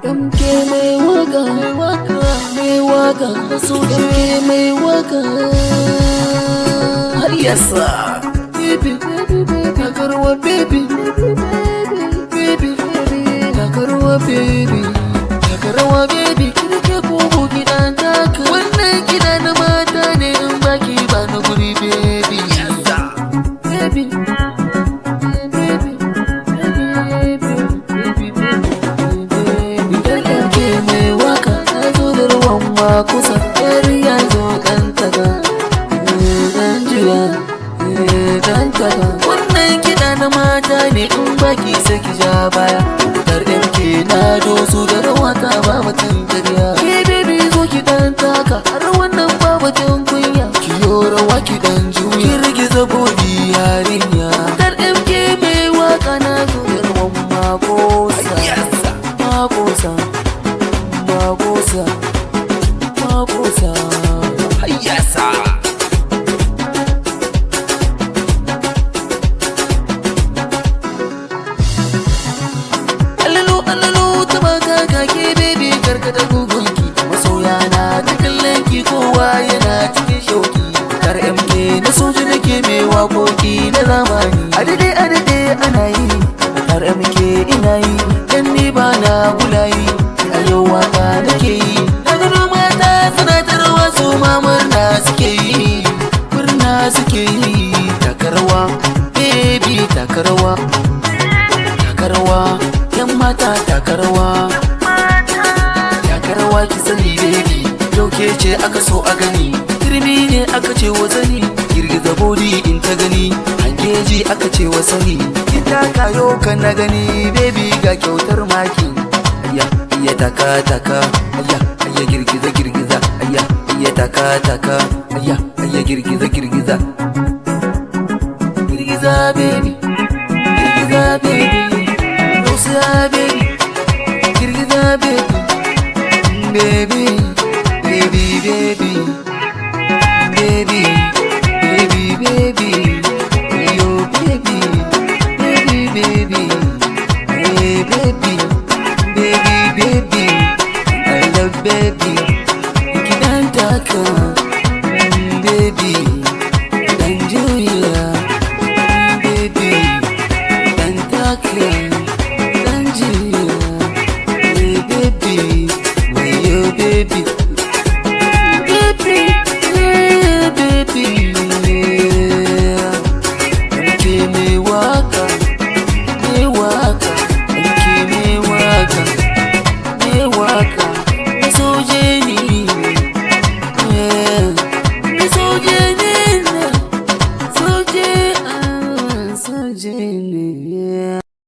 MK mai waka, mai waka, so MK mai waka. Yasa Baby, takarwa baby, baby, takarwa baby, takarwa baby, kirke kogo gidan taka. Wannan gida na mata ne in baki ba na guri baby. Yasa Baby, baby, MK mai waka, na zo da ruwan makusa, yari ya zo ɗan taga, ɗan jiya. Wannan kiɗa na mata ne in baki sai ki ja baya. Dar MK na dosu da rawata ba batun karya. Ke baby zo ki dan taka har wannan ba batun kunya. Ki yo rawa ki dan juya, ki rigiza bodi yarinya. Dar MK mai waka na zo da rawan makosa. Yasa Makosa, makosa, makosa. Yasa Alalo ta baka kake baby karkata gugunki. Masoya na ta kallon ki kowa yana cikin shauki. Kar MK na soja nake mai waƙoƙi na zamani. A dade ana yi, kar MK ina yi, dan ni ba na bulayi. A yau waka nake yi, na gano mata suna ta rawa su ma murna suke yi. Murna suke yi, takarwa baby takarwa. Takarwa, yan mata takarwa. Takarwa ki sani baby, yau ke ce aka so a gani. Turmi ne aka ce wa zani, girgiza bodi in ta gani. Hangeji aka ce wa sani, ki taka yau kan na gani. Baby ga kyautar maki. Ayya, ayya taka taka, ayya, ayya girgiza girgiza, ayya, ayya taka taka, ayya, ayya girgiza girgiza. Girgiza baby, girgiza baby. Baby, girgiza baby, baby, baby, baby, baby, baby, baby, yo baby, baby, baby, hey baby, baby, baby, I love baby, kidan taka, baby, dan juya, baby, dan taka. Baby, MK mai waka, mai waka, MK mai waka, mai waka, soje ni, soje ni, soje ni.